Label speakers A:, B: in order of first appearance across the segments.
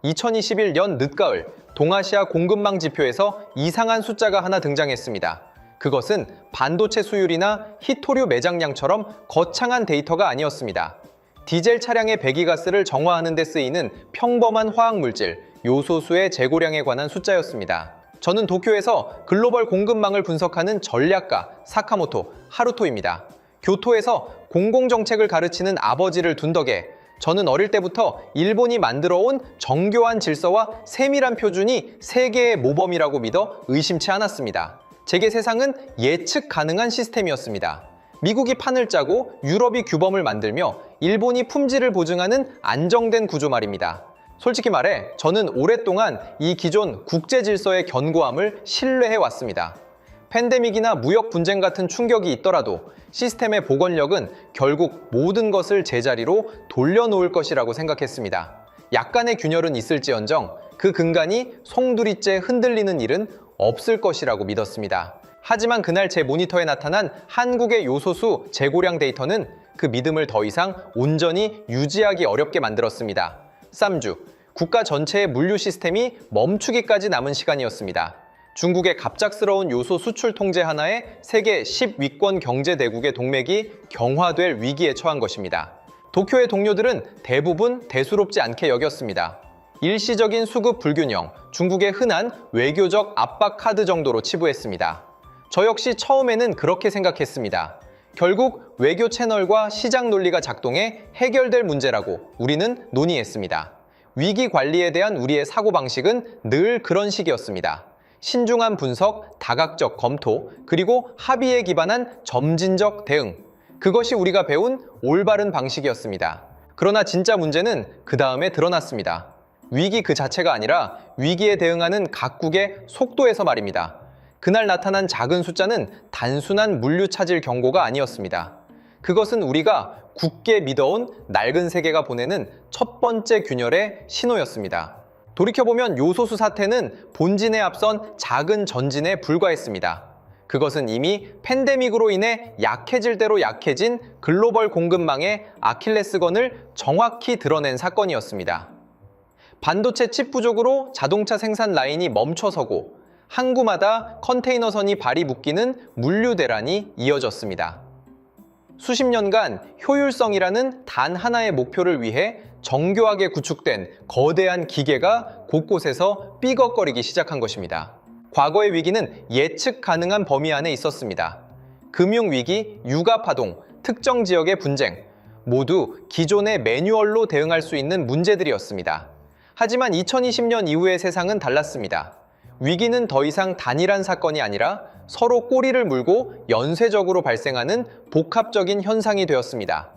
A: 2021년 늦가을 동아시아 공급망 지표에서 이상한 숫자가 하나 등장했습니다. 그것은 반도체 수율이나 히토류 매장량처럼 거창한 데이터가 아니었습니다. 디젤 차량의 배기가스를 정화하는 데 쓰이는 평범한 화학물질, 요소수의 재고량에 관한 숫자였습니다. 저는 도쿄에서 글로벌 공급망을 분석하는 전략가 사카모토 하루토입니다. 교토에서 공공정책을 가르치는 아버지를 둔 덕에 저는 어릴 때부터 일본이 만들어온 정교한 질서와 세밀한 표준이 세계의 모범이라고 믿어 의심치 않았습니다. 제게 세상은 예측 가능한 시스템이었습니다. 미국이 판을 짜고 유럽이 규범을 만들며 일본이 품질을 보증하는 안정된 구조 말입니다. 솔직히 말해 저는 오랫동안 이 기존 국제 질서의 견고함을 신뢰해 왔습니다. 팬데믹이나 무역 분쟁 같은 충격이 있더라도 시스템의 복원력은 결국 모든 것을 제자리로 돌려놓을 것이라고 생각했습니다. 약간의 균열은 있을지언정 그 근간이 송두리째 흔들리는 일은 없을 것이라고 믿었습니다. 하지만 그날 제 모니터에 나타난 한국의 요소수 재고량 데이터는 그 믿음을 더 이상 온전히 유지하기 어렵게 만들었습니다. 쌈주, 국가 전체의 물류 시스템이 멈추기까지 남은 시간이었습니다. 중국의 갑작스러운 요소 수출 통제 하나에 세계 10위권 경제대국의 동맥이 경화될 위기에 처한 것입니다. 도쿄의 동료들은 대부분 대수롭지 않게 여겼습니다. 일시적인 수급 불균형, 중국의 흔한 외교적 압박 카드 정도로 치부했습니다. 저 역시 처음에는 그렇게 생각했습니다. 결국 외교 채널과 시장 논리가 작동해 해결될 문제라고 우리는 논의했습니다. 위기 관리에 대한 우리의 사고방식은 늘 그런 식이었습니다. 신중한 분석, 다각적 검토, 그리고 합의에 기반한 점진적 대응. 그것이 우리가 배운 올바른 방식이었습니다. 그러나 진짜 문제는 그 다음에 드러났습니다. 위기 그 자체가 아니라 위기에 대응하는 각국의 속도에서 말입니다. 그날 나타난 작은 숫자는 단순한 물류 차질 경고가 아니었습니다. 그것은 우리가 굳게 믿어온 낡은 세계가 보내는 첫 번째 균열의 신호였습니다. 돌이켜보면 요소수 사태는 본진에 앞선 작은 전진에 불과했습니다. 그것은 이미 팬데믹으로 인해 약해질 대로 약해진 글로벌 공급망의 아킬레스건을 정확히 드러낸 사건이었습니다. 반도체 칩 부족으로 자동차 생산 라인이 멈춰서고 항구마다 컨테이너선이 발이 묶이는 물류 대란이 이어졌습니다. 수십 년간 효율성이라는 단 하나의 목표를 위해 정교하게 구축된 거대한 기계가 곳곳에서 삐걱거리기 시작한 것입니다. 과거의 위기는 예측 가능한 범위 안에 있었습니다. 금융위기, 육아파동, 특정 지역의 분쟁, 모두 기존의 매뉴얼로 대응할 수 있는 문제들이었습니다. 하지만 2020년 이후의 세상은 달랐습니다. 위기는 더 이상 단일한 사건이 아니라 서로 꼬리를 물고 연쇄적으로 발생하는 복합적인 현상이 되었습니다.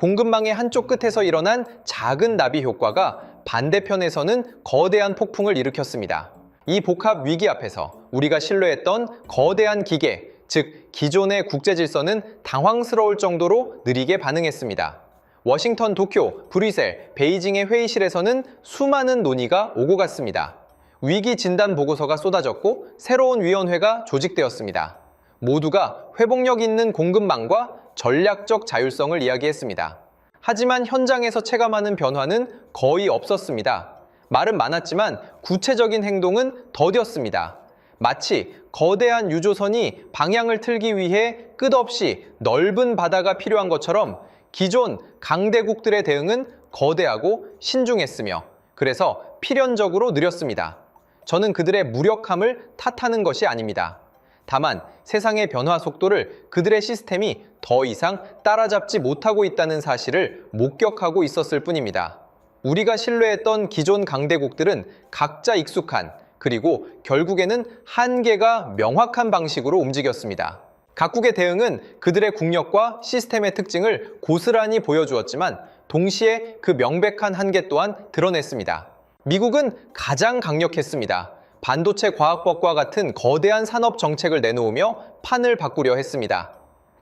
A: 공급망의 한쪽 끝에서 일어난 작은 나비 효과가 반대편에서는 거대한 폭풍을 일으켰습니다. 이 복합 위기 앞에서 우리가 신뢰했던 거대한 기계, 즉 기존의 국제 질서는 당황스러울 정도로 느리게 반응했습니다. 워싱턴, 도쿄, 브뤼셀, 베이징의 회의실에서는 수많은 논의가 오고 갔습니다. 위기 진단 보고서가 쏟아졌고 새로운 위원회가 조직되었습니다. 모두가 회복력 있는 공급망과 전략적 자율성을 이야기했습니다. 하지만 현장에서 체감하는 변화는 거의 없었습니다. 말은 많았지만 구체적인 행동은 더뎠습니다. 마치 거대한 유조선이 방향을 틀기 위해 끝없이 넓은 바다가 필요한 것처럼 기존 강대국들의 대응은 거대하고 신중했으며 그래서 필연적으로 느렸습니다. 저는 그들의 무력함을 탓하는 것이 아닙니다. 다만 세상의 변화 속도를 그들의 시스템이 더 이상 따라잡지 못하고 있다는 사실을 목격하고 있었을 뿐입니다. 우리가 신뢰했던 기존 강대국들은 각자 익숙한 그리고 결국에는 한계가 명확한 방식으로 움직였습니다. 각국의 대응은 그들의 국력과 시스템의 특징을 고스란히 보여주었지만 동시에 그 명백한 한계 또한 드러냈습니다. 미국은 가장 강력했습니다. 반도체 과학법과 같은 거대한 산업 정책을 내놓으며 판을 바꾸려 했습니다.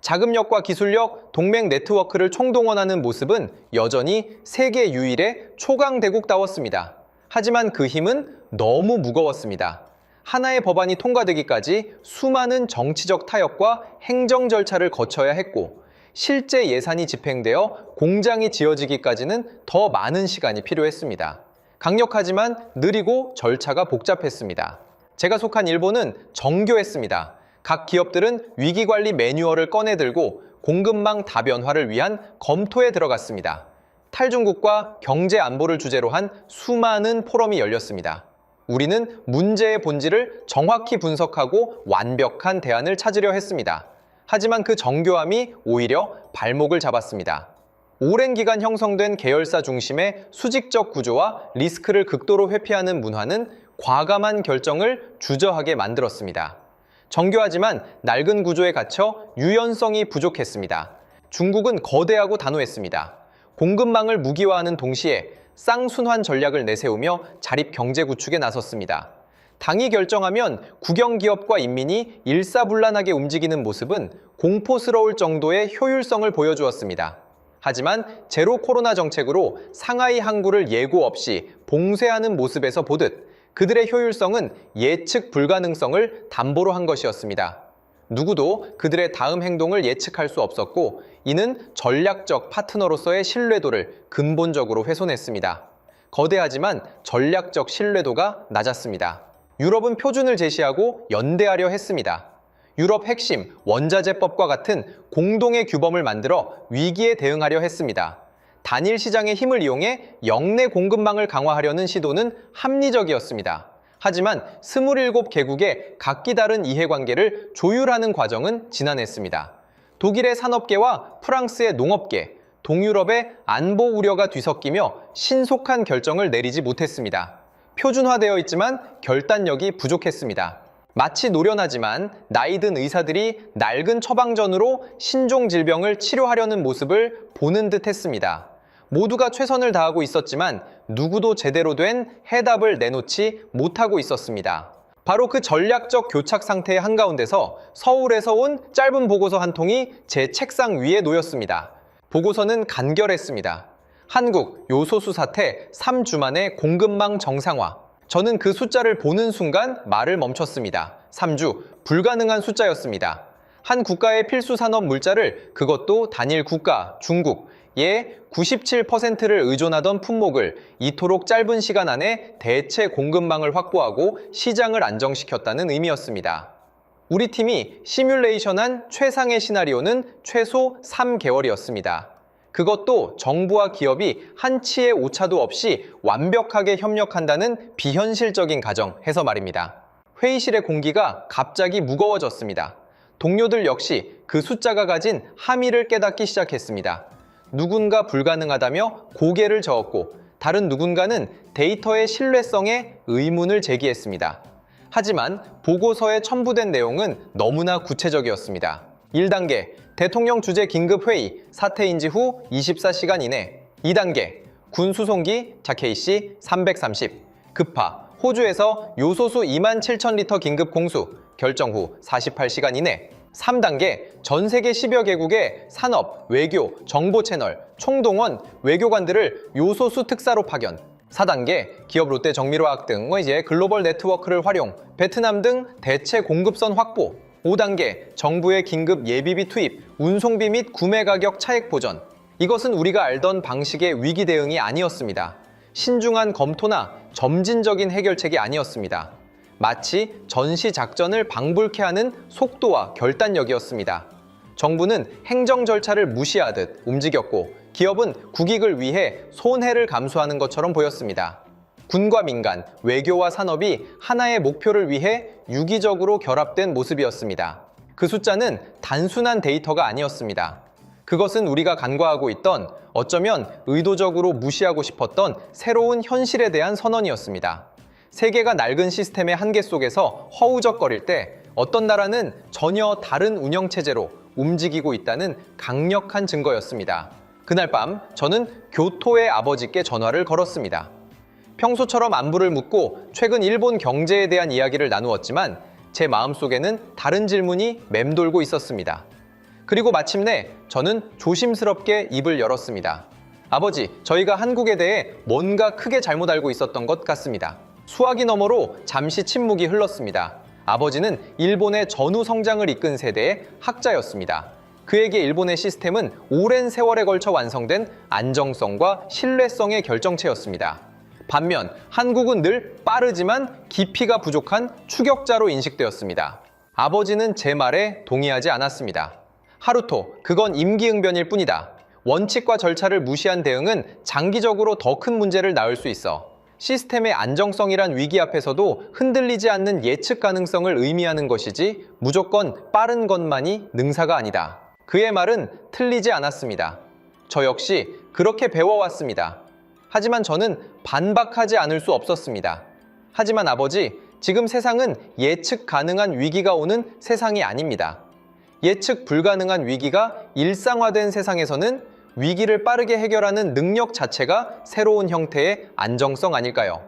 A: 자금력과 기술력, 동맹 네트워크를 총동원하는 모습은 여전히 세계 유일의 초강대국다웠습니다. 하지만 그 힘은 너무 무거웠습니다. 하나의 법안이 통과되기까지 수많은 정치적 타협과 행정 절차를 거쳐야 했고 실제 예산이 집행되어 공장이 지어지기까지는 더 많은 시간이 필요했습니다. 강력하지만 느리고 절차가 복잡했습니다. 제가 속한 일본은 정교했습니다. 각 기업들은 위기관리 매뉴얼을 꺼내들고 공급망 다변화를 위한 검토에 들어갔습니다. 탈중국과 경제 안보를 주제로 한 수많은 포럼이 열렸습니다. 우리는 문제의 본질을 정확히 분석하고 완벽한 대안을 찾으려 했습니다. 하지만 그 정교함이 오히려 발목을 잡았습니다. 오랜 기간 형성된 계열사 중심의 수직적 구조와 리스크를 극도로 회피하는 문화는 과감한 결정을 주저하게 만들었습니다. 정교하지만 낡은 구조에 갇혀 유연성이 부족했습니다. 중국은 거대하고 단호했습니다. 공급망을 무기화하는 동시에 쌍순환 전략을 내세우며 자립 경제 구축에 나섰습니다. 당이 결정하면 국영기업과 인민이 일사불란하게 움직이는 모습은 공포스러울 정도의 효율성을 보여주었습니다. 하지만 제로 코로나 정책으로 상하이 항구를 예고 없이 봉쇄하는 모습에서 보듯 그들의 효율성은 예측 불가능성을 담보로 한 것이었습니다. 누구도 그들의 다음 행동을 예측할 수 없었고 이는 전략적 파트너로서의 신뢰도를 근본적으로 훼손했습니다. 거대하지만 전략적 신뢰도가 낮았습니다. 유럽은 표준을 제시하고 연대하려 했습니다. 유럽 핵심 원자재법과 같은 공동의 규범을 만들어 위기에 대응하려 했습니다. 단일 시장의 힘을 이용해 역내 공급망을 강화하려는 시도는 합리적이었습니다. 하지만 27개국의 각기 다른 이해관계를 조율하는 과정은 지난했습니다. 독일의 산업계와 프랑스의 농업계, 동유럽의 안보 우려가 뒤섞이며 신속한 결정을 내리지 못했습니다. 표준화되어 있지만 결단력이 부족했습니다. 마치 노련하지만 나이든 의사들이 낡은 처방전으로 신종 질병을 치료하려는 모습을 보는 듯 했습니다. 모두가 최선을 다하고 있었지만 누구도 제대로 된 해답을 내놓지 못하고 있었습니다. 바로 그 전략적 교착 상태의 한가운데서 서울에서 온 짧은 보고서 한 통이 제 책상 위에 놓였습니다. 보고서는 간결했습니다. 한국 요소수 사태 3주 만에 공급망 정상화. 저는 그 숫자를 보는 순간 말을 멈췄습니다. 3주, 불가능한 숫자였습니다. 한 국가의 필수 산업 물자를 그것도 단일 국가, 중국에 97%를 의존하던 품목을 이토록 짧은 시간 안에 대체 공급망을 확보하고 시장을 안정시켰다는 의미였습니다. 우리 팀이 시뮬레이션한 최상의 시나리오는 최소 3개월이었습니다. 그것도 정부와 기업이 한치의 오차도 없이 완벽하게 협력한다는 비현실적인 가정에서 말입니다. 회의실의 공기가 갑자기 무거워졌습니다. 동료들 역시 그 숫자가 가진 함의를 깨닫기 시작했습니다. 누군가 불가능하다며 고개를 저었고 다른 누군가는 데이터의 신뢰성에 의문을 제기했습니다. 하지만 보고서에 첨부된 내용은 너무나 구체적이었습니다. 1단계 대통령 주재 긴급회의 사태 인지 후 24시간 이내. 2단계 군 수송기 자케이씨 330 급파 호주에서 요소수 27,000리터 긴급 공수 결정 후 48시간 이내. 3단계 전 세계 10여 개국의 산업, 외교, 정보 채널, 총동원, 외교관들을 요소수 특사로 파견. 4단계 기업 롯데 정밀화학 등 이제 글로벌 네트워크를 활용, 베트남 등 대체 공급선 확보. 5단계 정부의 긴급 예비비 투입, 운송비 및 구매 가격 차액 보전. 이것은 우리가 알던 방식의 위기 대응이 아니었습니다. 신중한 검토나 점진적인 해결책이 아니었습니다. 마치 전시 작전을 방불케 하는 속도와 결단력이었습니다. 정부는 행정 절차를 무시하듯 움직였고 기업은 국익을 위해 손해를 감수하는 것처럼 보였습니다. 군과 민간, 외교와 산업이 하나의 목표를 위해 유기적으로 결합된 모습이었습니다. 그 숫자는 단순한 데이터가 아니었습니다. 그것은 우리가 간과하고 있던, 어쩌면 의도적으로 무시하고 싶었던 새로운 현실에 대한 선언이었습니다. 세계가 낡은 시스템의 한계 속에서 허우적거릴 때 어떤 나라는 전혀 다른 운영체제로 움직이고 있다는 강력한 증거였습니다. 그날 밤 저는 교토의 아버지께 전화를 걸었습니다. 평소처럼 안부를 묻고 최근 일본 경제에 대한 이야기를 나누었지만 제 마음속에는 다른 질문이 맴돌고 있었습니다. 그리고 마침내 저는 조심스럽게 입을 열었습니다. 아버지, 저희가 한국에 대해 뭔가 크게 잘못 알고 있었던 것 같습니다. 수화기 너머로 잠시 침묵이 흘렀습니다. 아버지는 일본의 전후 성장을 이끈 세대의 학자였습니다. 그에게 일본의 시스템은 오랜 세월에 걸쳐 완성된 안정성과 신뢰성의 결정체였습니다. 반면 한국은 늘 빠르지만 깊이가 부족한 추격자로 인식되었습니다. 아버지는 제 말에 동의하지 않았습니다. 하루토, 그건 임기응변일 뿐이다. 원칙과 절차를 무시한 대응은 장기적으로 더 큰 문제를 낳을 수 있어. 시스템의 안정성이란 위기 앞에서도 흔들리지 않는 예측 가능성을 의미하는 것이지 무조건 빠른 것만이 능사가 아니다. 그의 말은 틀리지 않았습니다. 저 역시 그렇게 배워왔습니다. 하지만 저는 반박하지 않을 수 없었습니다. 하지만 아버지, 지금 세상은 예측 가능한 위기가 오는 세상이 아닙니다. 예측 불가능한 위기가 일상화된 세상에서는 위기를 빠르게 해결하는 능력 자체가 새로운 형태의 안정성 아닐까요?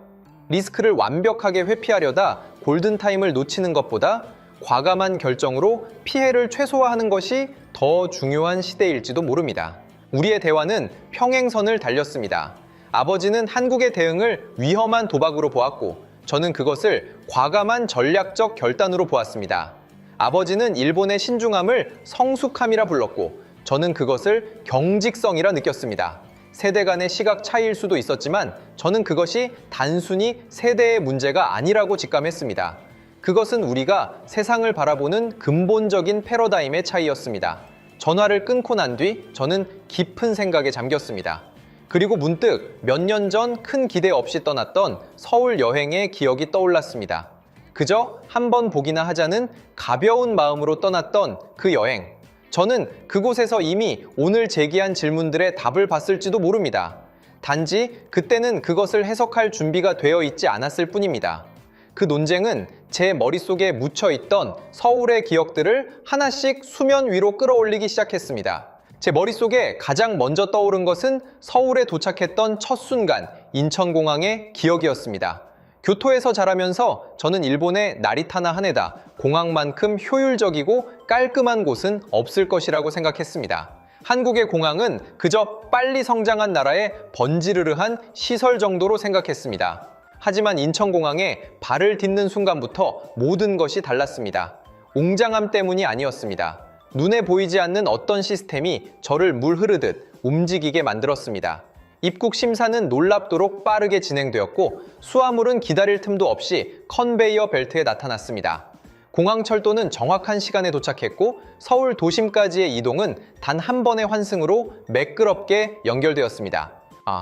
A: 리스크를 완벽하게 회피하려다 골든타임을 놓치는 것보다 과감한 결정으로 피해를 최소화하는 것이 더 중요한 시대일지도 모릅니다. 우리의 대화는 평행선을 달렸습니다. 아버지는 한국의 대응을 위험한 도박으로 보았고 저는 그것을 과감한 전략적 결단으로 보았습니다. 아버지는 일본의 신중함을 성숙함이라 불렀고 저는 그것을 경직성이라 느꼈습니다. 세대 간의 시각 차이일 수도 있었지만 저는 그것이 단순히 세대의 문제가 아니라고 직감했습니다. 그것은 우리가 세상을 바라보는 근본적인 패러다임의 차이였습니다. 전화를 끊고 난 뒤 저는 깊은 생각에 잠겼습니다. 그리고 문득 몇 년 전 큰 기대 없이 떠났던 서울 여행의 기억이 떠올랐습니다. 그저 한 번 보기나 하자는 가벼운 마음으로 떠났던 그 여행. 저는 그곳에서 이미 오늘 제기한 질문들의 답을 봤을지도 모릅니다. 단지 그때는 그것을 해석할 준비가 되어 있지 않았을 뿐입니다. 그 논쟁은 제 머릿속에 묻혀있던 서울의 기억들을 하나씩 수면 위로 끌어올리기 시작했습니다. 제 머릿속에 가장 먼저 떠오른 것은 서울에 도착했던 첫 순간 인천공항의 기억이었습니다. 교토에서 자라면서 저는 일본의 나리타나 하네다, 공항만큼 효율적이고 깔끔한 곳은 없을 것이라고 생각했습니다. 한국의 공항은 그저 빨리 성장한 나라의 번지르르한 시설 정도로 생각했습니다. 하지만 인천공항에 발을 딛는 순간부터 모든 것이 달랐습니다. 웅장함 때문이 아니었습니다. 눈에 보이지 않는 어떤 시스템이 저를 물 흐르듯 움직이게 만들었습니다. 입국 심사는 놀랍도록 빠르게 진행되었고 수화물은 기다릴 틈도 없이 컨베이어 벨트에 나타났습니다. 공항철도는 정확한 시간에 도착했고 서울 도심까지의 이동은 단 한 번의 환승으로 매끄럽게 연결되었습니다.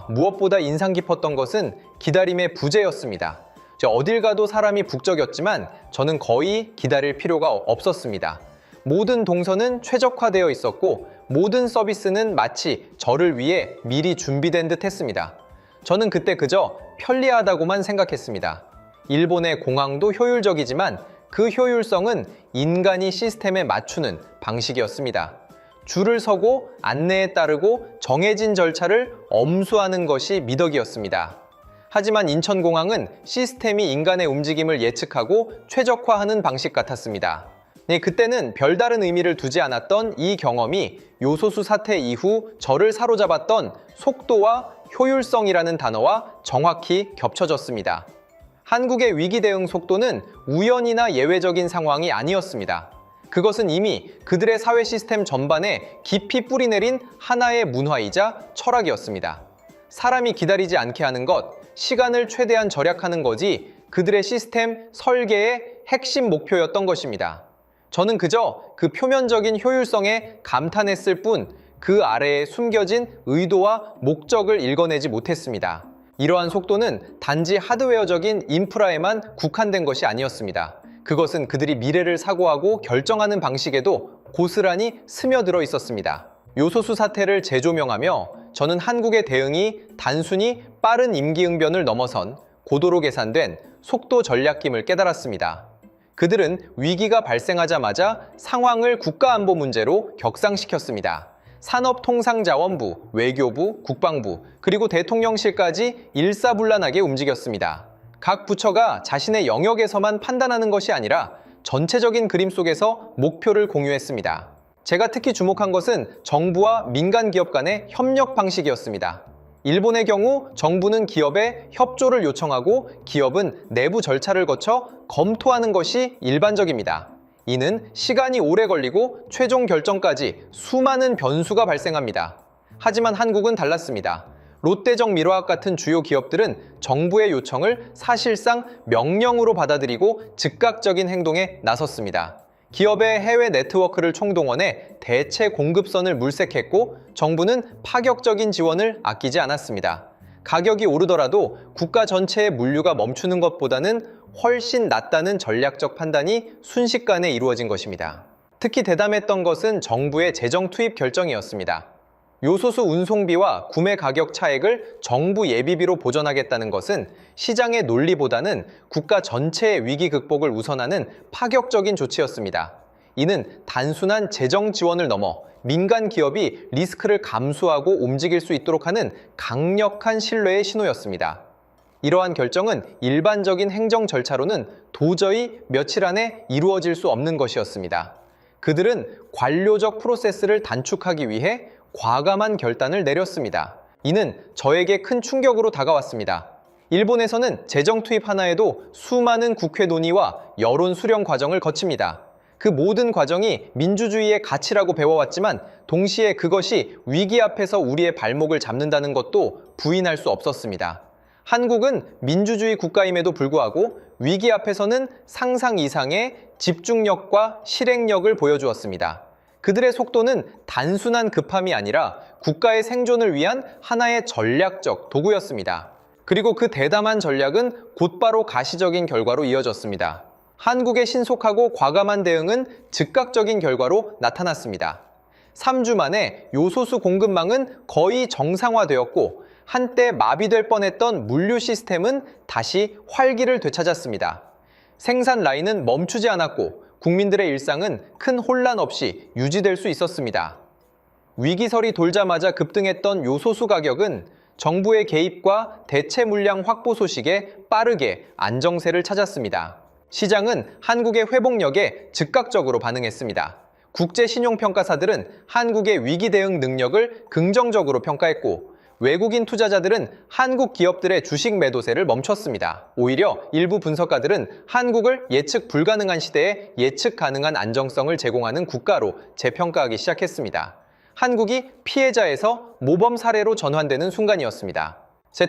A: 무엇보다 인상 깊었던 것은 기다림의 부재였습니다. 어딜 가도 사람이 북적였지만 저는 거의 기다릴 필요가 없었습니다. 모든 동선은 최적화되어 있었고 모든 서비스는 마치 저를 위해 미리 준비된 듯 했습니다. 저는 그때 그저 편리하다고만 생각했습니다. 일본의 공항도 효율적이지만 그 효율성은 인간이 시스템에 맞추는 방식이었습니다. 줄을 서고 안내에 따르고 정해진 절차를 엄수하는 것이 미덕이었습니다. 하지만 인천공항은 시스템이 인간의 움직임을 예측하고 최적화하는 방식 같았습니다. 그때는 별다른 의미를 두지 않았던 이 경험이 요소수 사태 이후 저를 사로잡았던 속도와 효율성이라는 단어와 정확히 겹쳐졌습니다. 한국의 위기 대응 속도는 우연이나 예외적인 상황이 아니었습니다. 그것은 이미 그들의 사회 시스템 전반에 깊이 뿌리내린 하나의 문화이자 철학이었습니다. 사람이 기다리지 않게 하는 것, 시간을 최대한 절약하는 것이 그들의 시스템 설계의 핵심 목표였던 것입니다. 저는 그저 그 표면적인 효율성에 감탄했을 뿐 그 아래에 숨겨진 의도와 목적을 읽어내지 못했습니다. 이러한 속도는 단지 하드웨어적인 인프라에만 국한된 것이 아니었습니다. 그것은 그들이 미래를 사고하고 결정하는 방식에도 고스란히 스며들어 있었습니다. 요소수 사태를 재조명하며 저는 한국의 대응이 단순히 빠른 임기응변을 넘어선 고도로 계산된 속도 전략임을 깨달았습니다. 그들은 위기가 발생하자마자 상황을 국가안보 문제로 격상시켰습니다. 산업통상자원부, 외교부, 국방부, 그리고 대통령실까지 일사불란하게 움직였습니다. 각 부처가 자신의 영역에서만 판단하는 것이 아니라 전체적인 그림 속에서 목표를 공유했습니다. 제가 특히 주목한 것은 정부와 민간 기업 간의 협력 방식이었습니다. 일본의 경우 정부는 기업에 협조를 요청하고 기업은 내부 절차를 거쳐 검토하는 것이 일반적입니다. 이는 시간이 오래 걸리고 최종 결정까지 수많은 변수가 발생합니다. 하지만 한국은 달랐습니다. 롯데정 미러학 같은 주요 기업들은 정부의 요청을 사실상 명령으로 받아들이고 즉각적인 행동에 나섰습니다. 기업의 해외 네트워크를 총동원해 대체 공급선을 물색했고 정부는 파격적인 지원을 아끼지 않았습니다. 가격이 오르더라도 국가 전체의 물류가 멈추는 것보다는 훨씬 낫다는 전략적 판단이 순식간에 이루어진 것입니다. 특히 대담했던 것은 정부의 재정 투입 결정이었습니다. 요소수 운송비와 구매 가격 차액을 정부 예비비로 보전하겠다는 것은 시장의 논리보다는 국가 전체의 위기 극복을 우선하는 파격적인 조치였습니다. 이는 단순한 재정 지원을 넘어 민간 기업이 리스크를 감수하고 움직일 수 있도록 하는 강력한 신뢰의 신호였습니다. 이러한 결정은 일반적인 행정 절차로는 도저히 며칠 안에 이루어질 수 없는 것이었습니다. 그들은 관료적 프로세스를 단축하기 위해 과감한 결단을 내렸습니다. 이는 저에게 큰 충격으로 다가왔습니다. 일본에서는 재정 투입 하나에도 수많은 국회 논의와 여론 수렴 과정을 거칩니다. 그 모든 과정이 민주주의의 가치라고 배워왔지만 동시에 그것이 위기 앞에서 우리의 발목을 잡는다는 것도 부인할 수 없었습니다. 한국은 민주주의 국가임에도 불구하고 위기 앞에서는 상상 이상의 집중력과 실행력을 보여주었습니다. 그들의 속도는 단순한 급함이 아니라 국가의 생존을 위한 하나의 전략적 도구였습니다. 그리고 그 대담한 전략은 곧바로 가시적인 결과로 이어졌습니다. 한국의 신속하고 과감한 대응은 즉각적인 결과로 나타났습니다. 3주 만에 요소수 공급망은 거의 정상화되었고 한때 마비될 뻔했던 물류 시스템은 다시 활기를 되찾았습니다. 생산 라인은 멈추지 않았고 국민들의 일상은 큰 혼란 없이 유지될 수 있었습니다. 위기설이 돌자마자 급등했던 요소수 가격은 정부의 개입과 대체 물량 확보 소식에 빠르게 안정세를 찾았습니다. 시장은 한국의 회복력에 즉각적으로 반응했습니다. 국제신용평가사들은 한국의 위기 대응 능력을 긍정적으로 평가했고 외국인 투자자들은 한국 기업들의 주식 매도세를 멈췄습니다. 오히려 일부 분석가들은 한국을 예측 불가능한 시대에 예측 가능한 안정성을 제공하는 국가로 재평가하기 시작했습니다. 한국이 피해자에서 모범 사례로 전환되는 순간이었습니다.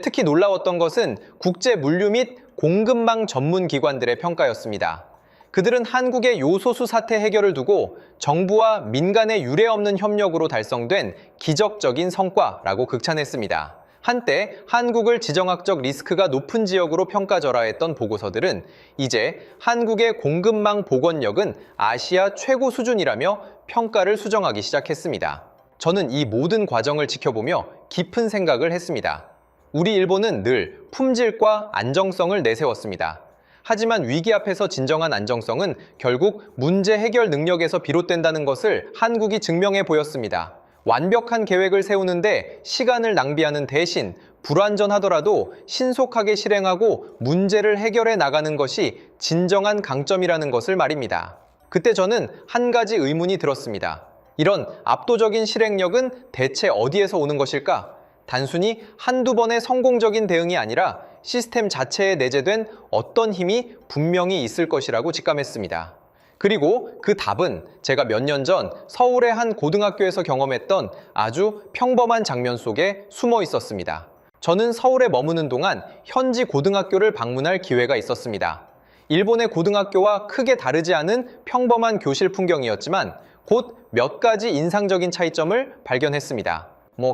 A: 특히 놀라웠던 것은 국제 물류 및 공급망 전문 기관들의 평가였습니다. 그들은 한국의 요소수 사태 해결을 두고 정부와 민간의 유례없는 협력으로 달성된 기적적인 성과라고 극찬했습니다. 한때 한국을 지정학적 리스크가 높은 지역으로 평가절하했던 보고서들은 이제 한국의 공급망 복원력은 아시아 최고 수준이라며 평가를 수정하기 시작했습니다. 저는 이 모든 과정을 지켜보며 깊은 생각을 했습니다. 우리 일본은 늘 품질과 안정성을 내세웠습니다. 하지만 위기 앞에서 진정한 안정성은 결국 문제 해결 능력에서 비롯된다는 것을 한국이 증명해 보였습니다. 완벽한 계획을 세우는데 시간을 낭비하는 대신 불완전하더라도 신속하게 실행하고 문제를 해결해 나가는 것이 진정한 강점이라는 것을 말입니다. 그때 저는 한 가지 의문이 들었습니다. 이런 압도적인 실행력은 대체 어디에서 오는 것일까? 단순히 한두 번의 성공적인 대응이 아니라 시스템 자체에 내재된 어떤 힘이 분명히 있을 것이라고 직감했습니다. 그리고 그 답은 제가 몇 년 전 서울의 한 고등학교에서 경험했던 아주 평범한 장면 속에 숨어 있었습니다. 저는 서울에 머무는 동안 현지 고등학교를 방문할 기회가 있었습니다. 일본의 고등학교와 크게 다르지 않은 평범한 교실 풍경이었지만 곧 몇 가지 인상적인 차이점을 발견했습니다.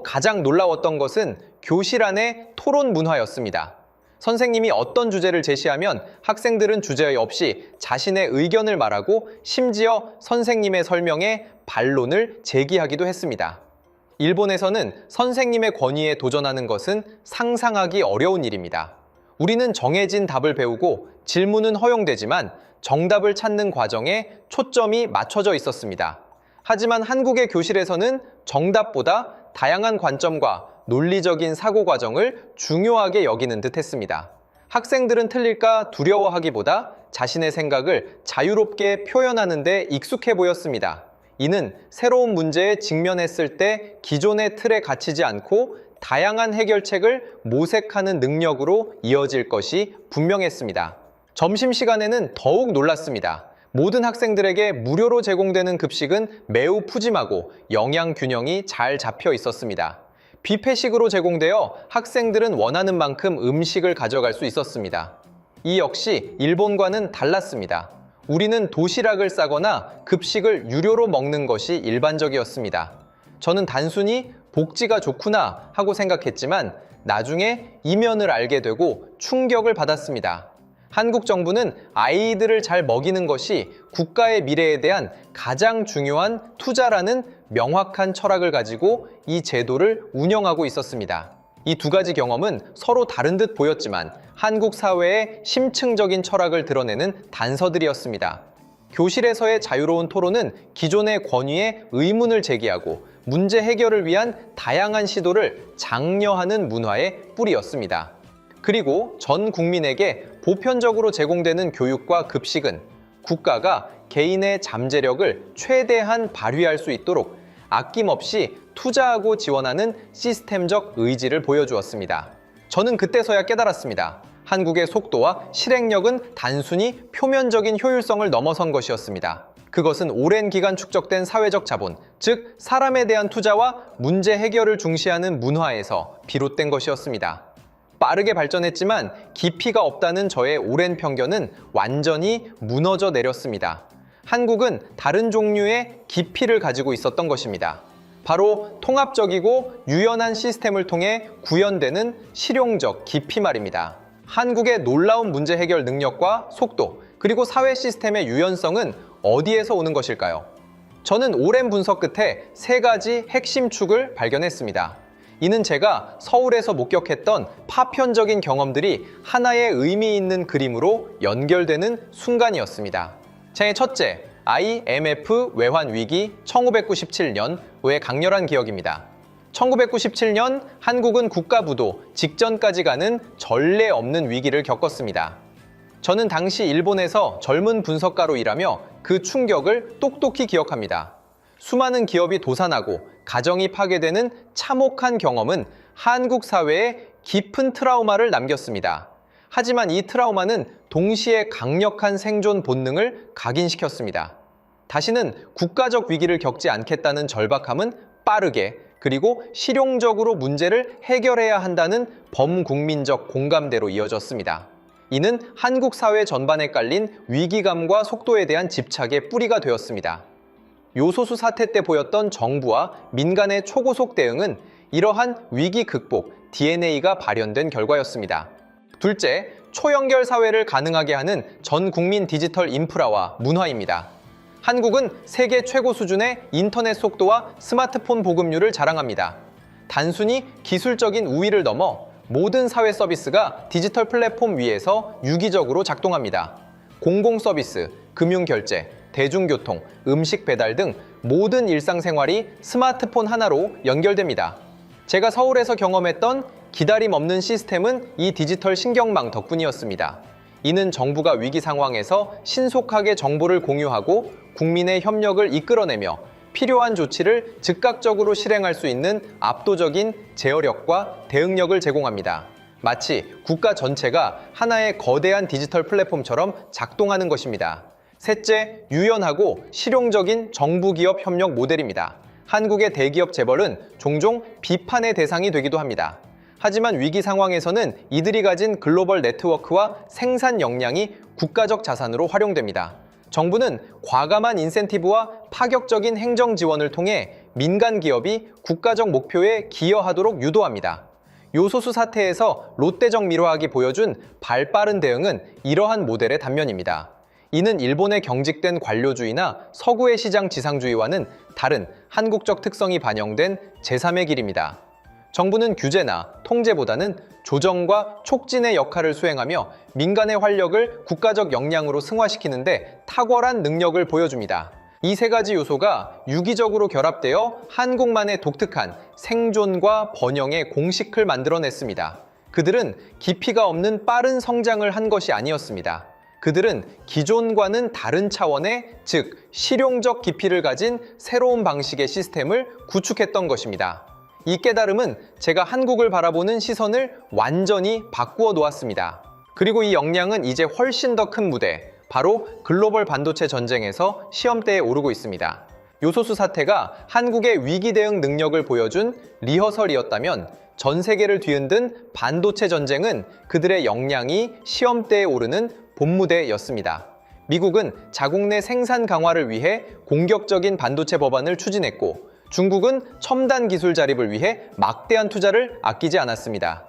A: 가장 놀라웠던 것은 교실 안의 토론 문화였습니다. 선생님이 어떤 주제를 제시하면 학생들은 주제 없이 자신의 의견을 말하고 심지어 선생님의 설명에 반론을 제기하기도 했습니다. 일본에서는 선생님의 권위에 도전하는 것은 상상하기 어려운 일입니다. 우리는 정해진 답을 배우고 질문은 허용되지만 정답을 찾는 과정에 초점이 맞춰져 있었습니다. 하지만 한국의 교실에서는 정답보다 다양한 관점과 논리적인 사고 과정을 중요하게 여기는 듯 했습니다. 학생들은 틀릴까 두려워하기보다 자신의 생각을 자유롭게 표현하는 데 익숙해 보였습니다. 이는 새로운 문제에 직면했을 때 기존의 틀에 갇히지 않고 다양한 해결책을 모색하는 능력으로 이어질 것이 분명했습니다. 점심시간에는 더욱 놀랐습니다. 모든 학생들에게 무료로 제공되는 급식은 매우 푸짐하고 영양 균형이 잘 잡혀 있었습니다. 뷔페식으로 제공되어 학생들은 원하는 만큼 음식을 가져갈 수 있었습니다. 이 역시 일본과는 달랐습니다. 우리는 도시락을 싸거나 급식을 유료로 먹는 것이 일반적이었습니다. 저는 단순히 복지가 좋구나 하고 생각했지만 나중에 이면을 알게 되고 충격을 받았습니다. 한국 정부는 아이들을 잘 먹이는 것이 국가의 미래에 대한 가장 중요한 투자라는 명확한 철학을 가지고 이 제도를 운영하고 있었습니다. 이 두 가지 경험은 서로 다른 듯 보였지만 한국 사회의 심층적인 철학을 드러내는 단서들이었습니다. 교실에서의 자유로운 토론은 기존의 권위에 의문을 제기하고 문제 해결을 위한 다양한 시도를 장려하는 문화의 뿌리였습니다. 그리고 전 국민에게 보편적으로 제공되는 교육과 급식은 국가가 개인의 잠재력을 최대한 발휘할 수 있도록 아낌없이 투자하고 지원하는 시스템적 의지를 보여주었습니다. 저는 그때서야 깨달았습니다. 한국의 속도와 실행력은 단순히 표면적인 효율성을 넘어선 것이었습니다. 그것은 오랜 기간 축적된 사회적 자본, 즉 사람에 대한 투자와 문제 해결을 중시하는 문화에서 비롯된 것이었습니다. 빠르게 발전했지만 깊이가 없다는 저의 오랜 편견은 완전히 무너져 내렸습니다. 한국은 다른 종류의 깊이를 가지고 있었던 것입니다. 바로 통합적이고 유연한 시스템을 통해 구현되는 실용적 깊이 말입니다. 한국의 놀라운 문제 해결 능력과 속도, 그리고 사회 시스템의 유연성은 어디에서 오는 것일까요? 저는 오랜 분석 끝에 세 가지 핵심 축을 발견했습니다. 이는 제가 서울에서 목격했던 파편적인 경험들이 하나의 의미 있는 그림으로 연결되는 순간이었습니다. 제 첫째, IMF 외환 위기 1997년의 강렬한 기억입니다. 1997년 한국은 국가부도 직전까지 가는 전례 없는 위기를 겪었습니다. 저는 당시 일본에서 젊은 분석가로 일하며 그 충격을 똑똑히 기억합니다. 수많은 기업이 도산하고 가정이 파괴되는 참혹한 경험은 한국 사회에 깊은 트라우마를 남겼습니다. 하지만 이 트라우마는 동시에 강력한 생존 본능을 각인시켰습니다. 다시는 국가적 위기를 겪지 않겠다는 절박함은 빠르게 그리고 실용적으로 문제를 해결해야 한다는 범국민적 공감대로 이어졌습니다. 이는 한국 사회 전반에 깔린 위기감과 속도에 대한 집착의 뿌리가 되었습니다. 요소수 사태 때 보였던 정부와 민간의 초고속 대응은 이러한 위기 극복 DNA가 발현된 결과였습니다. 둘째, 초연결 사회를 가능하게 하는 전 국민 디지털 인프라와 문화입니다. 한국은 세계 최고 수준의 인터넷 속도와 스마트폰 보급률을 자랑합니다. 단순히 기술적인 우위를 넘어 모든 사회 서비스가 디지털 플랫폼 위에서 유기적으로 작동합니다. 공공 서비스, 금융결제, 대중교통, 음식 배달 등 모든 일상생활이 스마트폰 하나로 연결됩니다. 제가 서울에서 경험했던 기다림 없는 시스템은 이 디지털 신경망 덕분이었습니다. 이는 정부가 위기 상황에서 신속하게 정보를 공유하고 국민의 협력을 이끌어내며 필요한 조치를 즉각적으로 실행할 수 있는 압도적인 제어력과 대응력을 제공합니다. 마치 국가 전체가 하나의 거대한 디지털 플랫폼처럼 작동하는 것입니다. 셋째, 유연하고 실용적인 정부-기업 협력 모델입니다. 한국의 대기업 재벌은 종종 비판의 대상이 되기도 합니다. 하지만 위기 상황에서는 이들이 가진 글로벌 네트워크와 생산 역량이 국가적 자산으로 활용됩니다. 정부는 과감한 인센티브와 파격적인 행정 지원을 통해 민간 기업이 국가적 목표에 기여하도록 유도합니다. 요소수 사태에서 롯데적 미르학이 보여준 발빠른 대응은 이러한 모델의 단면입니다. 이는 일본의 경직된 관료주의나 서구의 시장 지상주의와는 다른 한국적 특성이 반영된 제3의 길입니다. 정부는 규제나 통제보다는 조정과 촉진의 역할을 수행하며 민간의 활력을 국가적 역량으로 승화시키는데 탁월한 능력을 보여줍니다. 이 세 가지 요소가 유기적으로 결합되어 한국만의 독특한 생존과 번영의 공식을 만들어냈습니다. 그들은 깊이가 없는 빠른 성장을 한 것이 아니었습니다. 그들은 기존과는 다른 차원의, 즉 실용적 깊이를 가진 새로운 방식의 시스템을 구축했던 것입니다. 이 깨달음은 제가 한국을 바라보는 시선을 완전히 바꾸어 놓았습니다. 그리고 이 역량은 이제 훨씬 더 큰 무대, 바로 글로벌 반도체 전쟁에서 시험대에 오르고 있습니다. 요소수 사태가 한국의 위기 대응 능력을 보여준 리허설이었다면 전 세계를 뒤흔든 반도체 전쟁은 그들의 역량이 시험대에 오르는 본무대였습니다. 미국은 자국 내 생산 강화를 위해 공격적인 반도체 법안을 추진했고, 중국은 첨단 기술 자립을 위해 막대한 투자를 아끼지 않았습니다.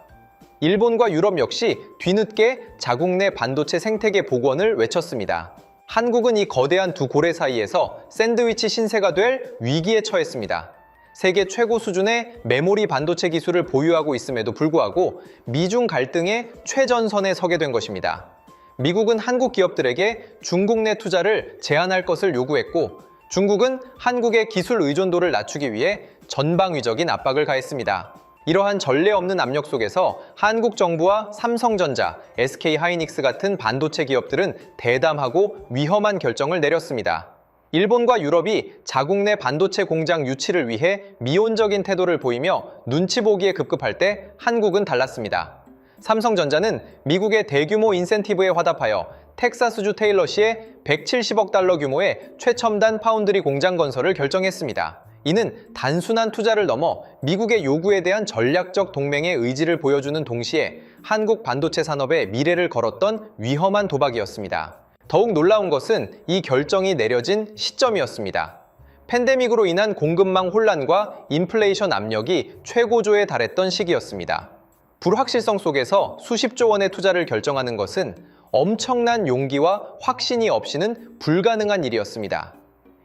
A: 일본과 유럽 역시 뒤늦게 자국 내 반도체 생태계 복원을 외쳤습니다. 한국은 이 거대한 두 고래 사이에서 샌드위치 신세가 될 위기에 처했습니다. 세계 최고 수준의 메모리 반도체 기술을 보유하고 있음에도 불구하고 미중 갈등의 최전선에 서게 된 것입니다. 미국은 한국 기업들에게 중국 내 투자를 제한할 것을 요구했고, 중국은 한국의 기술 의존도를 낮추기 위해 전방위적인 압박을 가했습니다. 이러한 전례 없는 압력 속에서 한국 정부와 삼성전자, SK하이닉스 같은 반도체 기업들은 대담하고 위험한 결정을 내렸습니다. 일본과 유럽이 자국 내 반도체 공장 유치를 위해 미온적인 태도를 보이며 눈치 보기에 급급할 때 한국은 달랐습니다. 삼성전자는 미국의 대규모 인센티브에 화답하여 텍사스주 테일러시에 170억 달러 규모의 최첨단 파운드리 공장 건설을 결정했습니다. 이는 단순한 투자를 넘어 미국의 요구에 대한 전략적 동맹의 의지를 보여주는 동시에 한국 반도체 산업의 미래를 걸었던 위험한 도박이었습니다. 더욱 놀라운 것은 이 결정이 내려진 시점이었습니다. 팬데믹으로 인한 공급망 혼란과 인플레이션 압력이 최고조에 달했던 시기였습니다. 불확실성 속에서 수십조 원의 투자를 결정하는 것은 엄청난 용기와 확신이 없이는 불가능한 일이었습니다.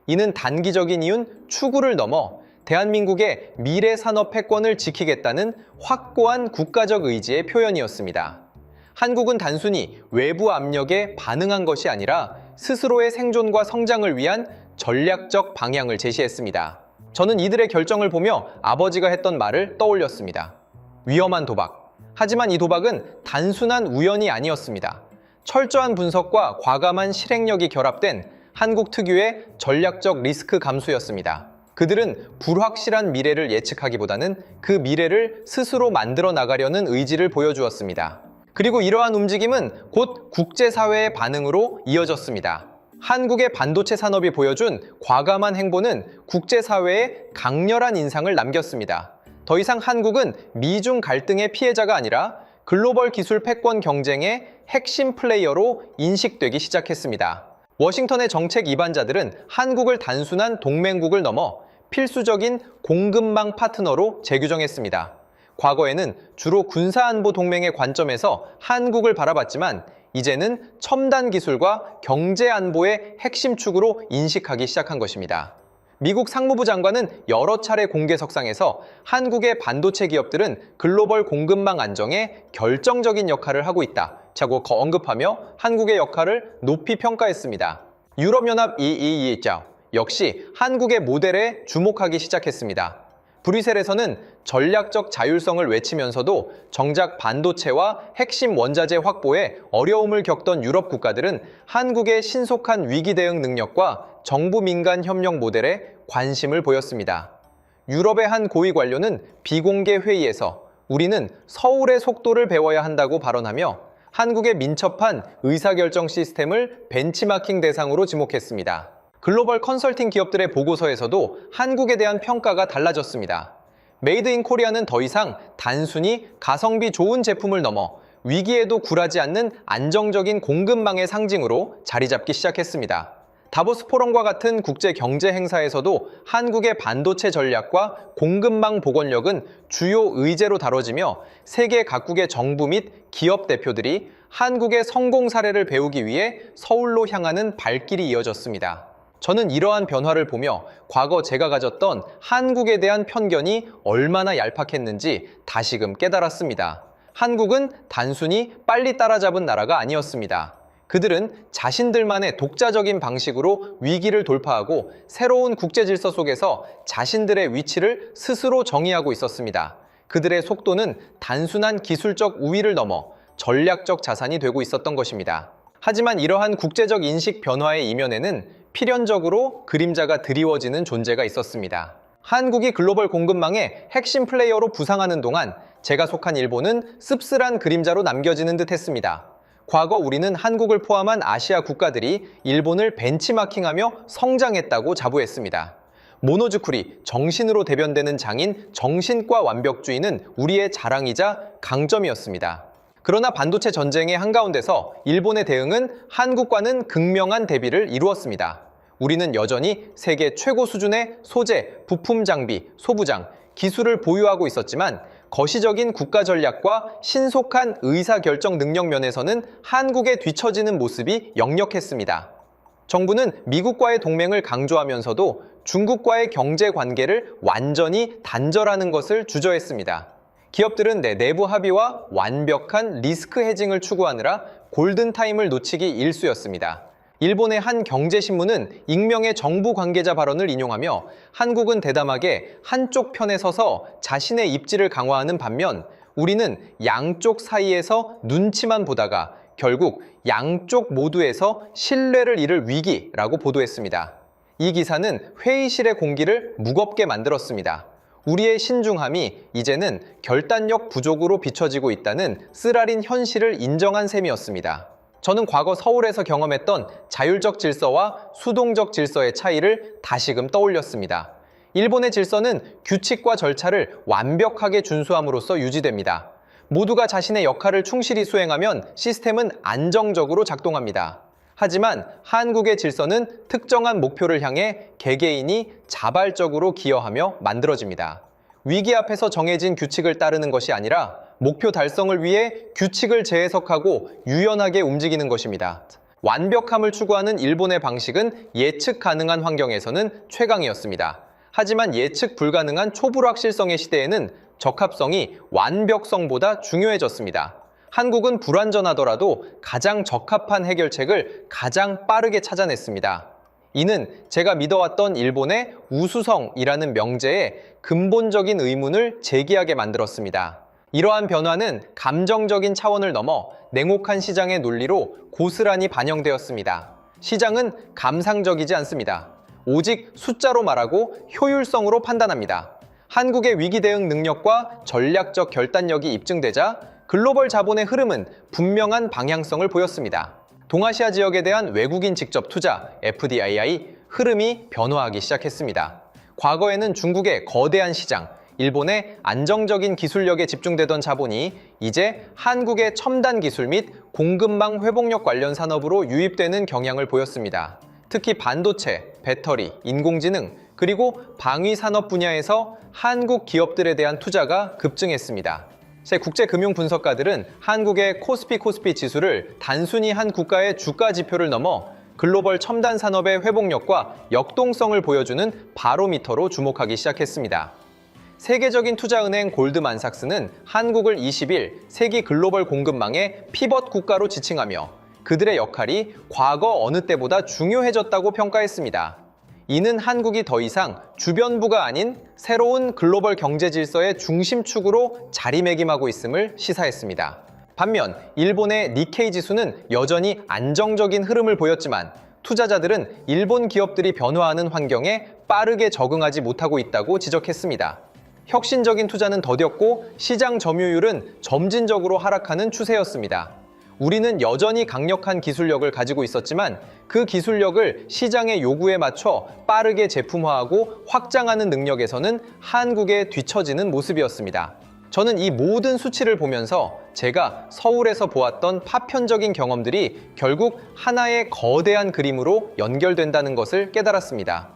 A: 이는 단기적인 이윤 추구를 넘어 대한민국의 미래 산업 패권을 지키겠다는 확고한 국가적 의지의 표현이었습니다. 한국은 단순히 외부 압력에 반응한 것이 아니라 스스로의 생존과 성장을 위한 전략적 방향을 제시했습니다. 저는 이들의 결정을 보며 아버지가 했던 말을 떠올렸습니다. 위험한 도박. 하지만 이 도박은 단순한 우연이 아니었습니다. 철저한 분석과 과감한 실행력이 결합된 한국 특유의 전략적 리스크 감수였습니다. 그들은 불확실한 미래를 예측하기보다는 그 미래를 스스로 만들어 나가려는 의지를 보여주었습니다. 그리고 이러한 움직임은 곧 국제사회의 반응으로 이어졌습니다. 한국의 반도체 산업이 보여준 과감한 행보는 국제사회에 강렬한 인상을 남겼습니다. 더 이상 한국은 미중 갈등의 피해자가 아니라 글로벌 기술 패권 경쟁의 핵심 플레이어로 인식되기 시작했습니다. 워싱턴의 정책 이반자들은 한국을 단순한 동맹국을 넘어 필수적인 공급망 파트너로 재규정했습니다. 과거에는 주로 군사안보 동맹의 관점에서 한국을 바라봤지만 이제는 첨단 기술과 경제안보의 핵심 축으로 인식하기 시작한 것입니다. 미국 상무부 장관은 여러 차례 공개석상에서 한국의 반도체 기업들은 글로벌 공급망 안정에 결정적인 역할을 하고 있다고 언급하며 한국의 역할을 높이 평가했습니다. 유럽연합 EEE자 역시 한국의 모델에 주목하기 시작했습니다. 브뤼셀에서는 전략적 자율성을 외치면서도 정작 반도체와 핵심 원자재 확보에 어려움을 겪던 유럽 국가들은 한국의 신속한 위기 대응 능력과 정부 민간 협력 모델에 관심을 보였습니다. 유럽의 한 고위 관료는 비공개 회의에서 우리는 서울의 속도를 배워야 한다고 발언하며 한국의 민첩한 의사결정 시스템을 벤치마킹 대상으로 지목했습니다. 글로벌 컨설팅 기업들의 보고서에서도 한국에 대한 평가가 달라졌습니다. 메이드 인 코리아는 더 이상 단순히 가성비 좋은 제품을 넘어 위기에도 굴하지 않는 안정적인 공급망의 상징으로 자리 잡기 시작했습니다. 다보스 포럼과 같은 국제 경제 행사에서도 한국의 반도체 전략과 공급망 복원력은 주요 의제로 다뤄지며 세계 각국의 정부 및 기업 대표들이 한국의 성공 사례를 배우기 위해 서울로 향하는 발길이 이어졌습니다. 저는 이러한 변화를 보며 과거 제가 가졌던 한국에 대한 편견이 얼마나 얄팍했는지 다시금 깨달았습니다. 한국은 단순히 빨리 따라잡은 나라가 아니었습니다. 그들은 자신들만의 독자적인 방식으로 위기를 돌파하고 새로운 국제 질서 속에서 자신들의 위치를 스스로 정의하고 있었습니다. 그들의 속도는 단순한 기술적 우위를 넘어 전략적 자산이 되고 있었던 것입니다. 하지만 이러한 국제적 인식 변화의 이면에는 필연적으로 그림자가 드리워지는 존재가 있었습니다. 한국이 글로벌 공급망의 핵심 플레이어로 부상하는 동안 제가 속한 일본은 씁쓸한 그림자로 남겨지는 듯 했습니다. 과거 우리는 한국을 포함한 아시아 국가들이 일본을 벤치마킹하며 성장했다고 자부했습니다. 모노즈쿨이 정신으로 대변되는 장인 정신과 완벽주의는 우리의 자랑이자 강점이었습니다. 그러나 반도체 전쟁의 한가운데서 일본의 대응은 한국과는 극명한 대비를 이루었습니다. 우리는 여전히 세계 최고 수준의 소재, 부품 장비, 소부장, 기술을 보유하고 있었지만 거시적인 국가 전략과 신속한 의사결정 능력 면에서는 한국에 뒤처지는 모습이 역력했습니다. 정부는 미국과의 동맹을 강조하면서도 중국과의 경제 관계를 완전히 단절하는 것을 주저했습니다. 기업들은 내부 합의와 완벽한 리스크 헤징을 추구하느라 골든타임을 놓치기 일쑤였습니다. 일본의 한 경제신문은 익명의 정부 관계자 발언을 인용하며 한국은 대담하게 한쪽 편에 서서 자신의 입지를 강화하는 반면 우리는 양쪽 사이에서 눈치만 보다가 결국 양쪽 모두에서 신뢰를 잃을 위기라고 보도했습니다. 이 기사는 회의실의 공기를 무겁게 만들었습니다. 우리의 신중함이 이제는 결단력 부족으로 비춰지고 있다는 쓰라린 현실을 인정한 셈이었습니다. 저는 과거 서울에서 경험했던 자율적 질서와 수동적 질서의 차이를 다시금 떠올렸습니다. 일본의 질서는 규칙과 절차를 완벽하게 준수함으로써 유지됩니다. 모두가 자신의 역할을 충실히 수행하면 시스템은 안정적으로 작동합니다. 하지만 한국의 질서는 특정한 목표를 향해 개개인이 자발적으로 기여하며 만들어집니다. 위기 앞에서 정해진 규칙을 따르는 것이 아니라 목표 달성을 위해 규칙을 재해석하고 유연하게 움직이는 것입니다. 완벽함을 추구하는 일본의 방식은 예측 가능한 환경에서는 최강이었습니다. 하지만 예측 불가능한 초불확실성의 시대에는 적합성이 완벽성보다 중요해졌습니다. 한국은 불완전하더라도 가장 적합한 해결책을 가장 빠르게 찾아냈습니다. 이는 제가 믿어왔던 일본의 우수성이라는 명제에 근본적인 의문을 제기하게 만들었습니다. 이러한 변화는 감정적인 차원을 넘어 냉혹한 시장의 논리로 고스란히 반영되었습니다. 시장은 감상적이지 않습니다. 오직 숫자로 말하고 효율성으로 판단합니다. 한국의 위기 대응 능력과 전략적 결단력이 입증되자 글로벌 자본의 흐름은 분명한 방향성을 보였습니다. 동아시아 지역에 대한 외국인 직접 투자, FDI 흐름이 변화하기 시작했습니다. 과거에는 중국의 거대한 시장, 일본의 안정적인 기술력에 집중되던 자본이 이제 한국의 첨단 기술 및 공급망 회복력 관련 산업으로 유입되는 경향을 보였습니다. 특히 반도체, 배터리, 인공지능, 그리고 방위 산업 분야에서 한국 기업들에 대한 투자가 급증했습니다. 새 국제금융 분석가들은 한국의 코스피 지수를 단순히 한 국가의 주가 지표를 넘어 글로벌 첨단 산업의 회복력과 역동성을 보여주는 바로미터로 주목하기 시작했습니다. 세계적인 투자은행 골드만삭스는 한국을 20일 세계 글로벌 공급망의 피벗 국가로 지칭하며 그들의 역할이 과거 어느 때보다 중요해졌다고 평가했습니다. 이는 한국이 더 이상 주변부가 아닌 새로운 글로벌 경제 질서의 중심축으로 자리매김하고 있음을 시사했습니다. 반면 일본의 니케이 지수는 여전히 안정적인 흐름을 보였지만 투자자들은 일본 기업들이 변화하는 환경에 빠르게 적응하지 못하고 있다고 지적했습니다. 혁신적인 투자는 더뎠고 시장 점유율은 점진적으로 하락하는 추세였습니다. 우리는 여전히 강력한 기술력을 가지고 있었지만 그 기술력을 시장의 요구에 맞춰 빠르게 제품화하고 확장하는 능력에서는 한국에 뒤처지는 모습이었습니다. 저는 이 모든 수치를 보면서 제가 서울에서 보았던 파편적인 경험들이 결국 하나의 거대한 그림으로 연결된다는 것을 깨달았습니다.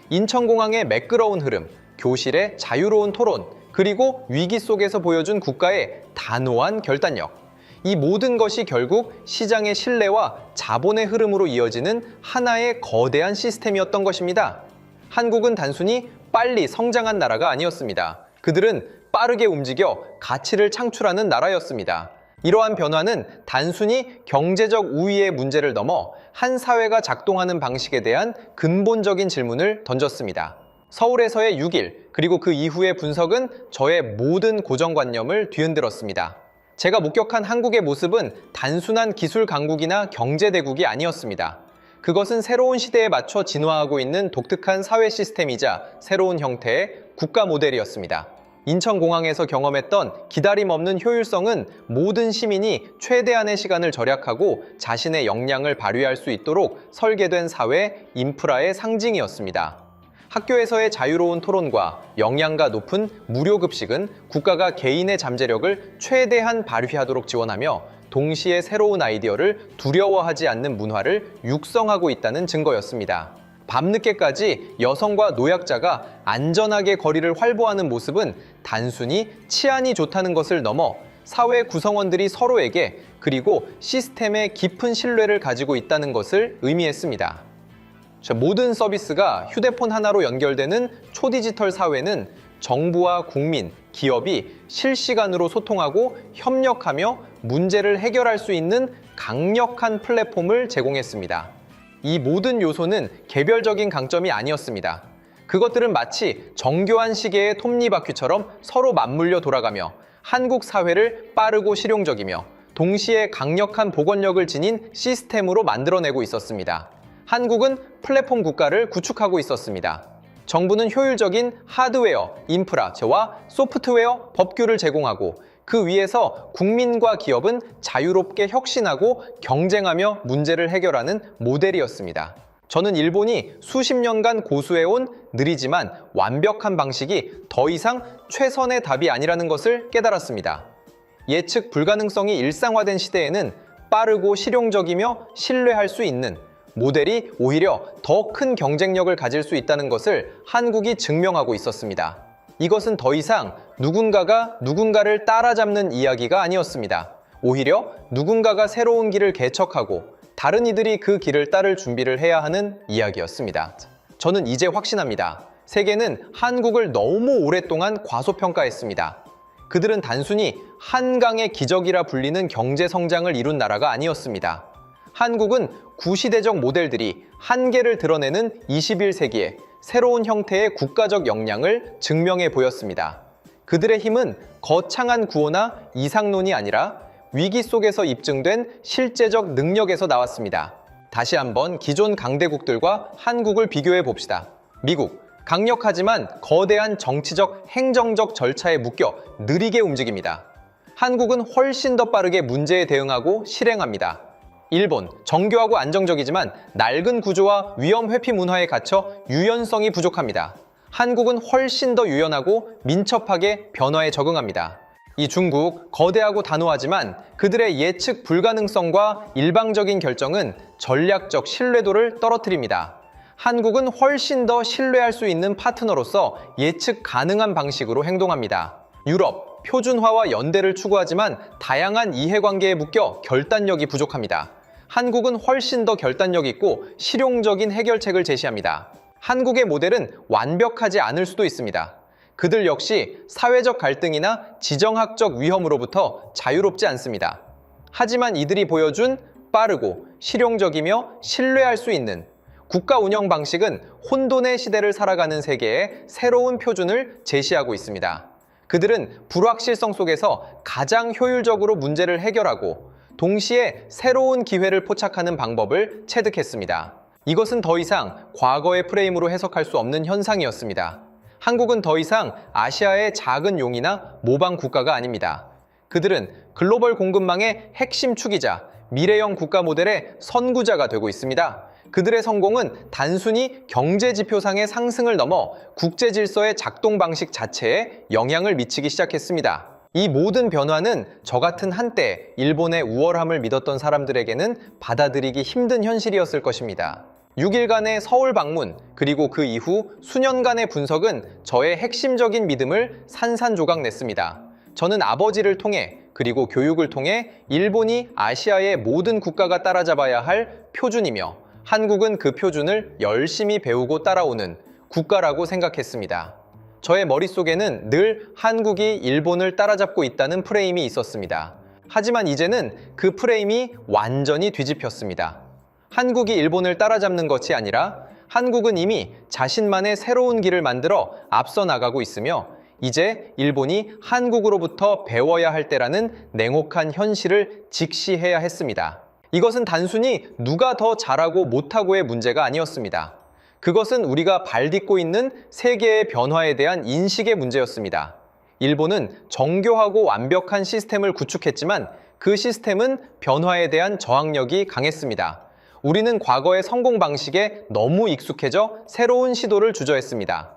A: 인천공항의 매끄러운 흐름, 교실의 자유로운 토론, 그리고 위기 속에서 보여준 국가의 단호한 결단력. 이 모든 것이 결국 시장의 신뢰와 자본의 흐름으로 이어지는 하나의 거대한 시스템이었던 것입니다. 한국은 단순히 빨리 성장한 나라가 아니었습니다. 그들은 빠르게 움직여 가치를 창출하는 나라였습니다. 이러한 변화는 단순히 경제적 우위의 문제를 넘어 한 사회가 작동하는 방식에 대한 근본적인 질문을 던졌습니다. 서울에서의 6일, 그리고 그 이후의 분석은 저의 모든 고정관념을 뒤흔들었습니다. 제가 목격한 한국의 모습은 단순한 기술 강국이나 경제 대국이 아니었습니다. 그것은 새로운 시대에 맞춰 진화하고 있는 독특한 사회 시스템이자 새로운 형태의 국가 모델이었습니다. 인천공항에서 경험했던 기다림 없는 효율성은 모든 시민이 최대한의 시간을 절약하고 자신의 역량을 발휘할 수 있도록 설계된 사회 인프라의 상징이었습니다. 학교에서의 자유로운 토론과 영양가 높은 무료 급식은 국가가 개인의 잠재력을 최대한 발휘하도록 지원하며 동시에 새로운 아이디어를 두려워하지 않는 문화를 육성하고 있다는 증거였습니다. 밤늦게까지 여성과 노약자가 안전하게 거리를 활보하는 모습은 단순히 치안이 좋다는 것을 넘어 사회 구성원들이 서로에게 그리고 시스템에 깊은 신뢰를 가지고 있다는 것을 의미했습니다. 모든 서비스가 휴대폰 하나로 연결되는 초디지털 사회는 정부와 국민, 기업이 실시간으로 소통하고 협력하며 문제를 해결할 수 있는 강력한 플랫폼을 제공했습니다. 이 모든 요소는 개별적인 강점이 아니었습니다. 그것들은 마치 정교한 시계의 톱니바퀴처럼 서로 맞물려 돌아가며 한국 사회를 빠르고 실용적이며 동시에 강력한 복원력을 지닌 시스템으로 만들어내고 있었습니다. 한국은 플랫폼 국가를 구축하고 있었습니다. 정부는 효율적인 하드웨어, 인프라와 소프트웨어, 법규를 제공하고 그 위에서 국민과 기업은 자유롭게 혁신하고 경쟁하며 문제를 해결하는 모델이었습니다. 저는 일본이 수십 년간 고수해온 느리지만 완벽한 방식이 더 이상 최선의 답이 아니라는 것을 깨달았습니다. 예측 불가능성이 일상화된 시대에는 빠르고 실용적이며 신뢰할 수 있는 모델이 오히려 더 큰 경쟁력을 가질 수 있다는 것을 한국이 증명하고 있었습니다. 이것은 더 이상 누군가가 누군가를 따라잡는 이야기가 아니었습니다. 오히려 누군가가 새로운 길을 개척하고 다른 이들이 그 길을 따를 준비를 해야 하는 이야기였습니다. 저는 이제 확신합니다. 세계는 한국을 너무 오랫동안 과소평가했습니다. 그들은 단순히 한강의 기적이라 불리는 경제 성장을 이룬 나라가 아니었습니다. 한국은 구시대적 모델들이 한계를 드러내는 21세기에 새로운 형태의 국가적 역량을 증명해 보였습니다. 그들의 힘은 거창한 구호나 이상론이 아니라 위기 속에서 입증된 실제적 능력에서 나왔습니다. 다시 한번 기존 강대국들과 한국을 비교해 봅시다. 미국, 강력하지만 거대한 정치적, 행정적 절차에 묶여 느리게 움직입니다. 한국은 훨씬 더 빠르게 문제에 대응하고 실행합니다. 일본, 정교하고 안정적이지만 낡은 구조와 위험 회피 문화에 갇혀 유연성이 부족합니다. 한국은 훨씬 더 유연하고 민첩하게 변화에 적응합니다. 이 중국, 거대하고 단호하지만 그들의 예측 불가능성과 일방적인 결정은 전략적 신뢰도를 떨어뜨립니다. 한국은 훨씬 더 신뢰할 수 있는 파트너로서 예측 가능한 방식으로 행동합니다. 유럽, 표준화와 연대를 추구하지만 다양한 이해관계에 묶여 결단력이 부족합니다. 한국은 훨씬 더 결단력 있고 실용적인 해결책을 제시합니다. 한국의 모델은 완벽하지 않을 수도 있습니다. 그들 역시 사회적 갈등이나 지정학적 위험으로부터 자유롭지 않습니다. 하지만 이들이 보여준 빠르고 실용적이며 신뢰할 수 있는 국가 운영 방식은 혼돈의 시대를 살아가는 세계의 새로운 표준을 제시하고 있습니다. 그들은 불확실성 속에서 가장 효율적으로 문제를 해결하고 동시에 새로운 기회를 포착하는 방법을 체득했습니다. 이것은 더 이상 과거의 프레임으로 해석할 수 없는 현상이었습니다. 한국은 더 이상 아시아의 작은 용이나 모방 국가가 아닙니다. 그들은 글로벌 공급망의 핵심 축이자 미래형 국가 모델의 선구자가 되고 있습니다. 그들의 성공은 단순히 경제 지표상의 상승을 넘어 국제 질서의 작동 방식 자체에 영향을 미치기 시작했습니다. 이 모든 변화는 저 같은 한때 일본의 우월함을 믿었던 사람들에게는 받아들이기 힘든 현실이었을 것입니다. 6일간의 서울 방문, 그리고 그 이후 수년간의 분석은 저의 핵심적인 믿음을 산산조각 냈습니다. 저는 아버지를 통해 그리고 교육을 통해 일본이 아시아의 모든 국가가 따라잡아야 할 표준이며 한국은 그 표준을 열심히 배우고 따라오는 국가라고 생각했습니다. 저의 머릿속에는 늘 한국이 일본을 따라잡고 있다는 프레임이 있었습니다. 하지만 이제는 그 프레임이 완전히 뒤집혔습니다. 한국이 일본을 따라잡는 것이 아니라 한국은 이미 자신만의 새로운 길을 만들어 앞서 나가고 있으며 이제 일본이 한국으로부터 배워야 할 때라는 냉혹한 현실을 직시해야 했습니다. 이것은 단순히 누가 더 잘하고 못하고의 문제가 아니었습니다. 그것은 우리가 발딛고 있는 세계의 변화에 대한 인식의 문제였습니다. 일본은 정교하고 완벽한 시스템을 구축했지만 그 시스템은 변화에 대한 저항력이 강했습니다. 우리는 과거의 성공 방식에 너무 익숙해져 새로운 시도를 주저했습니다.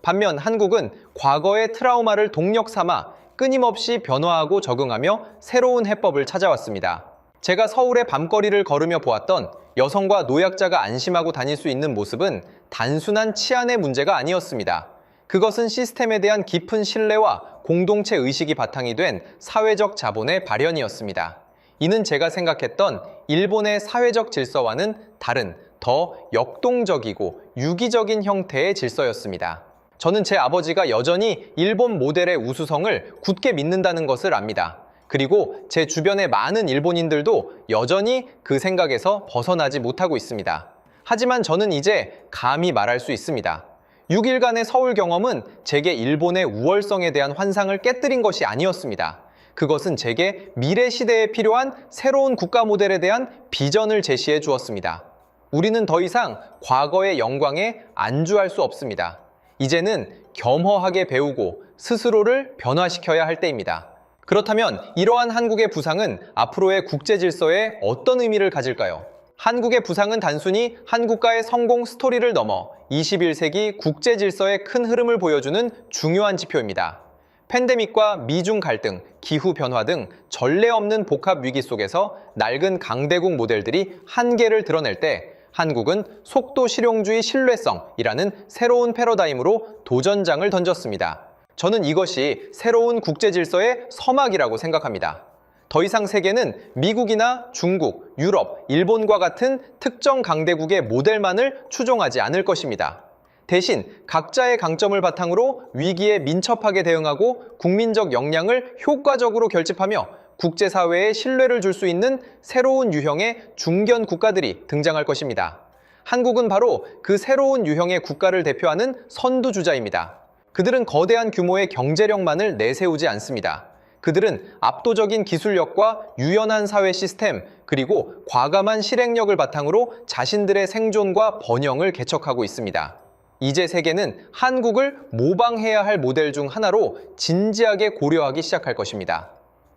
A: 반면 한국은 과거의 트라우마를 동력 삼아 끊임없이 변화하고 적응하며 새로운 해법을 찾아왔습니다. 제가 서울의 밤거리를 걸으며 보았던 여성과 노약자가 안심하고 다닐 수 있는 모습은 단순한 치안의 문제가 아니었습니다. 그것은 시스템에 대한 깊은 신뢰와 공동체 의식이 바탕이 된 사회적 자본의 발현이었습니다. 이는 제가 생각했던 일본의 사회적 질서와는 다른 더 역동적이고 유기적인 형태의 질서였습니다. 저는 제 아버지가 여전히 일본 모델의 우수성을 굳게 믿는다는 것을 압니다. 그리고 제 주변의 많은 일본인들도 여전히 그 생각에서 벗어나지 못하고 있습니다. 하지만 저는 이제 감히 말할 수 있습니다. 6일간의 서울 경험은 제게 일본의 우월성에 대한 환상을 깨뜨린 것이 아니었습니다. 그것은 제게 미래 시대에 필요한 새로운 국가 모델에 대한 비전을 제시해 주었습니다. 우리는 더 이상 과거의 영광에 안주할 수 없습니다. 이제는 겸허하게 배우고 스스로를 변화시켜야 할 때입니다. 그렇다면 이러한 한국의 부상은 앞으로의 국제 질서에 어떤 의미를 가질까요? 한국의 부상은 단순히 한 국가의 성공 스토리를 넘어 21세기 국제 질서의 큰 흐름을 보여주는 중요한 지표입니다. 팬데믹과 미중 갈등, 기후 변화 등 전례 없는 복합 위기 속에서 낡은 강대국 모델들이 한계를 드러낼 때 한국은 속도 실용주의 신뢰성이라는 새로운 패러다임으로 도전장을 던졌습니다. 저는 이것이 새로운 국제 질서의 서막이라고 생각합니다. 더 이상 세계는 미국이나 중국, 유럽, 일본과 같은 특정 강대국의 모델만을 추종하지 않을 것입니다. 대신 각자의 강점을 바탕으로 위기에 민첩하게 대응하고 국민적 역량을 효과적으로 결집하며 국제사회에 신뢰를 줄 수 있는 새로운 유형의 중견 국가들이 등장할 것입니다. 한국은 바로 그 새로운 유형의 국가를 대표하는 선두주자입니다. 그들은 거대한 규모의 경제력만을 내세우지 않습니다. 그들은 압도적인 기술력과 유연한 사회 시스템, 그리고 과감한 실행력을 바탕으로 자신들의 생존과 번영을 개척하고 있습니다. 이제 세계는 한국을 모방해야 할 모델 중 하나로 진지하게 고려하기 시작할 것입니다.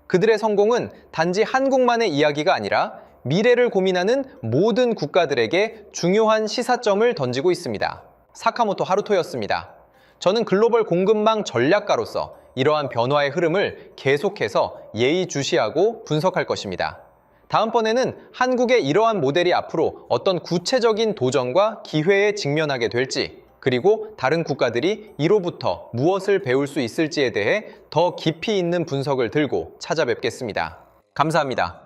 A: 그들의 성공은 단지 한국만의 이야기가 아니라 미래를 고민하는 모든 국가들에게 중요한 시사점을 던지고 있습니다. 사카모토 하루토였습니다. 저는 글로벌 공급망 전략가로서 이러한 변화의 흐름을 계속해서 예의주시하고 분석할 것입니다. 다음번에는 한국의 이러한 모델이 앞으로 어떤 구체적인 도전과 기회에 직면하게 될지, 그리고 다른 국가들이 이로부터 무엇을 배울 수 있을지에 대해 더 깊이 있는 분석을 들고 찾아뵙겠습니다. 감사합니다.